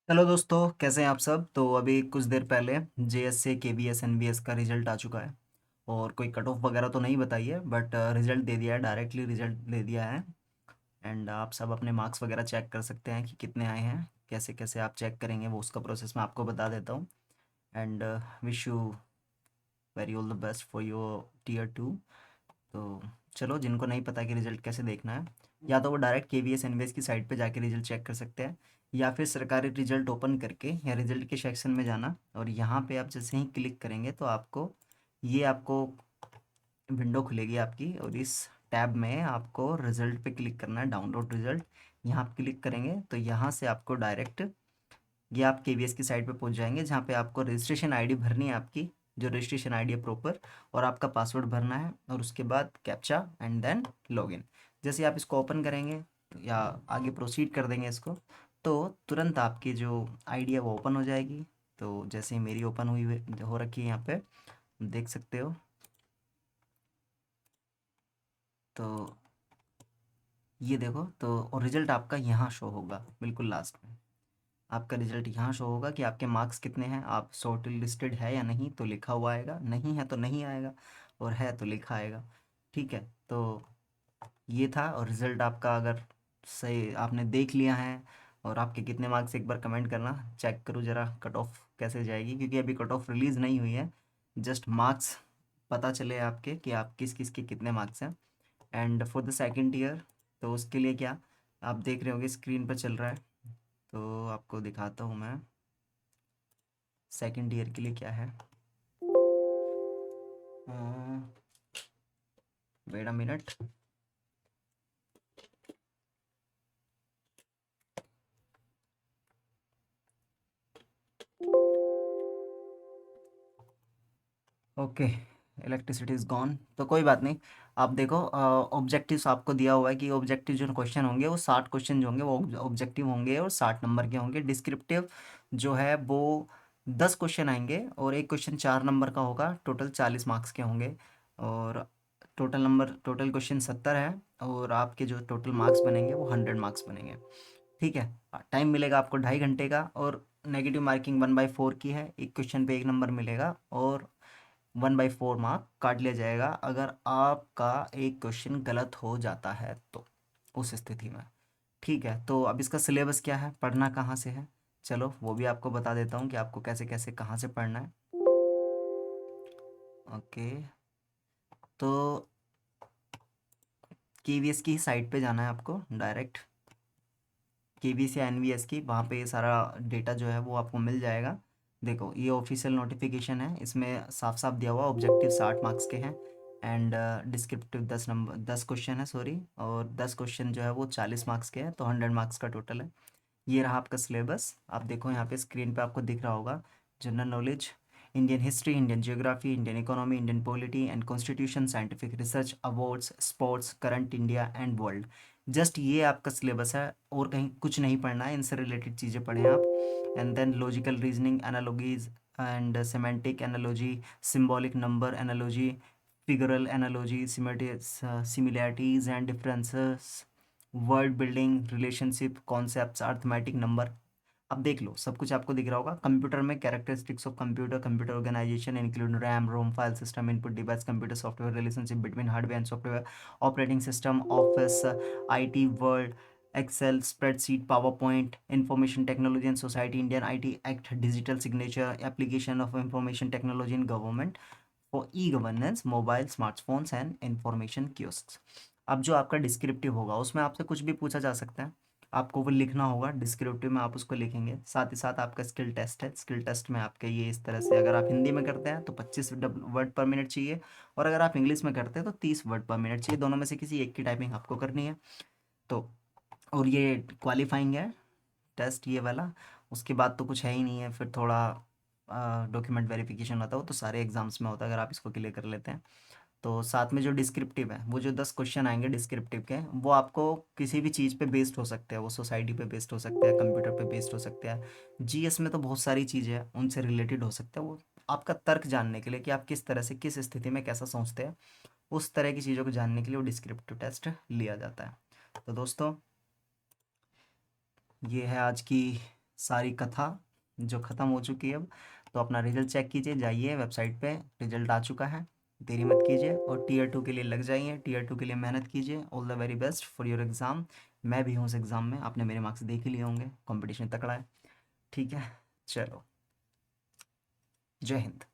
Hello दोस्तों, कैसे हैं आप सब। तो अभी कुछ देर पहले जेएसए केवीएस एनवीएस का रिजल्ट आ चुका है। और कोई कट ऑफ वगैरह तो नहीं बताई है, बट रिजल्ट दे दिया है, डायरेक्टली रिजल्ट दे दिया है। एंड आप सब अपने मार्क्स वगैरह चेक कर सकते हैं कि कितने आए हैं। कैसे कैसे आप चेक करेंगे वो उसका प्रोसेस मैं आपको बता देता हूँ। And wish you very all the best for your tier 2। तो चलो, जिनको नहीं पता कि रिजल्ट कैसे देखना है, या तो वो डायरेक्ट केवीएस एनवीएस की साइट पे जाके रिजल्ट चेक कर सकते हैं, या फिर सरकारी रिजल्ट ओपन करके या रिजल्ट के सेक्शन में जाना, और यहाँ पे आप जैसे ही क्लिक करेंगे तो आपको विंडो खुलेगी आपकी, और इस टैब में आपको रिजल्ट पे क्लिक करना है, डाउनलोड रिजल्ट। यहाँ आप क्लिक करेंगे तो यहाँ से आपको डायरेक्ट ये आप केवीएस की साइट पे पहुंच जाएंगे, जहाँ पे आपको रजिस्ट्रेशन आईडी भरनी है, आपकी जो रजिस्ट्रेशन आईडी है प्रॉपर, और आपका पासवर्ड भरना है, और उसके बाद कैप्चा एंड देन लॉगिन। जैसे आप इसको ओपन करेंगे या आगे प्रोसीड कर देंगे इसको, तो तुरंत आपकी जो आईडी है वो ओपन हो जाएगी। तो जैसे ही मेरी ओपन हो रखी है यहाँ पे, देख सकते हो। तो ये देखो, तो और रिजल्ट आपका यहाँ शो होगा बिल्कुल लास्ट में। आपका रिजल्ट यहाँ शो होगा कि आपके मार्क्स कितने हैं, आप शॉर्ट लिस्टेड है या नहीं, तो लिखा हुआ आएगा, नहीं है तो नहीं आएगा, और है तो लिखा आएगा। ठीक है। तो ये था, और रिजल्ट आपका अगर सही आपने देख लिया है, और आपके कितने मार्क्स एक बार कमेंट करना, चेक करूँ ज़रा कट ऑफ कैसे जाएगी, क्योंकि अभी कट ऑफ रिलीज़ नहीं हुई है। जस्ट मार्क्स पता चले आपके कि आप किस किस के कितने मार्क्स हैं। And for the second year, तो उसके लिए क्या, आप देख रहे होंगे स्क्रीन पर चल रहा है, तो आपको दिखाता हूँ मैं सेकेंड ईयर के लिए क्या है। Wait a minute. Okay, electricity is gone, तो कोई बात नहीं। आप देखो, ऑब्जेक्टिव्स आपको दिया हुआ है कि ऑब्जेक्टिव जो क्वेश्चन होंगे वो 60 क्वेश्चन जो होंगे वो ऑब्जेक्टिव होंगे, और 60 नंबर के होंगे। डिस्क्रिप्टिव जो है वो 10 क्वेश्चन आएंगे, और एक क्वेश्चन 4 नंबर का होगा, टोटल 40 मार्क्स के होंगे। और टोटल क्वेश्चन 70 है, और आपके जो टोटल मार्क्स बनेंगे वो 100 मार्क्स बनेंगे। ठीक है। टाइम मिलेगा आपको 2.5 घंटे का, और नेगेटिव मार्किंग 1/4 की है, एक क्वेश्चन पे 1 नंबर मिलेगा, और 1/4 मार्क काट लिया जाएगा अगर आपका एक क्वेश्चन गलत हो जाता है तो, उस स्थिति में। ठीक है। तो अब इसका सिलेबस क्या है, पढ़ना कहाँ से है, चलो वो भी आपको बता देता हूँ कि आपको कैसे कैसे कहाँ से पढ़ना है। ओके। तो केवीएस की साइट पे जाना है आपको डायरेक्ट, केवीएस या एनवीएस की, वहाँ पे ये सारा डेटा जो है वो आपको मिल जाएगा। देखो, ये ऑफिशियल नोटिफिकेशन है, इसमें साफ साफ दिया हुआ ऑब्जेक्टिव 60 मार्क्स के हैं, एंड डिस्क्रिप्टिव 10 नंबर 10 क्वेश्चन है, सॉरी, और 10 क्वेश्चन जो है वो 40 मार्क्स के हैं, तो 100 मार्क्स का टोटल है। ये रहा आपका सिलेबस, आप देखो यहाँ पे स्क्रीन पे आपको दिख रहा होगा। General knowledge, Indian history, Indian geography, Indian economy, Indian polity and constitution, scientific research, awards, sports, current India and world. Just ये आपका सिलेबस है, और कहीं कुछ नहीं पढ़ना है, इनसे रिलेटेड चीज़ें पढ़ें आप। And then logical reasoning, analogies and semantic analogy, symbolic number analogy, figural analogy, similarities and differences, word building, relationship, concepts, arithmetic number. अब देख लो, सब कुछ आपको दिख रहा होगा। कंप्यूटर में characteristics of computer, computer organisation include RAM ROM, file system, input device, computer software, relationship between hardware and software, operating system, Office, IT, Word, Excel, spreadsheet, PowerPoint, information technology and society, Indian IT Act, digital signature, application of information technology in government for e governance, mobile smartphones and information kiosk. अब जो आपका descriptive होगा उसमें आपसे कुछ भी पूछा जा सकता है, आपको वो लिखना होगा, डिस्क्रिप्टिव में आप उसको लिखेंगे। साथ ही साथ आपका स्किल टेस्ट है, स्किल टेस्ट में आपके ये इस तरह से, अगर आप हिंदी में करते हैं तो 25 वर्ड पर मिनट चाहिए, और अगर आप इंग्लिश में करते हैं तो 30 वर्ड पर मिनट चाहिए, दोनों में से किसी एक की टाइपिंग आपको करनी है। तो और ये क्वालिफाइंग है टेस्ट ये वाला। उसके बाद तो कुछ है ही नहीं है, फिर थोड़ा डॉक्यूमेंट वेरिफिकेशन होता है, वो तो सारे एग्जाम्स में होता है, अगर आप इसको क्लियर कर लेते हैं। तो साथ में जो डिस्क्रिप्टिव है, वो जो 10 क्वेश्चन आएंगे डिस्क्रिप्टिव के, वो आपको किसी भी चीज़ पे बेस्ड हो सकते हैं, वो सोसाइटी पे बेस्ड हो सकते हैं, कंप्यूटर पे बेस्ड हो सकते हैं, जीएस में तो बहुत सारी चीज़ें हैं उनसे रिलेटेड हो सकते हैं। वो आपका तर्क जानने के लिए कि आप किस तरह से किस स्थिति में कैसा सोचते हैं, उस तरह की चीज़ों को जानने के लिए वो डिस्क्रिप्टिव टेस्ट लिया जाता है। तो दोस्तों, ये है आज की सारी कथा जो ख़त्म हो चुकी है अब। तो अपना रिजल्ट चेक कीजिए, जाइए वेबसाइट पे, रिजल्ट आ चुका है, देरी मत कीजिए और टीयर 2 के लिए लग जाइए, टीयर 2 के लिए मेहनत कीजिए। All the very best for your exam. मैं भी हूँ उस एग्ज़ाम में, आपने मेरे मार्क्स देख ही लिए होंगे, कंपटीशन तकड़ा है। ठीक है, चलो, जय हिंद।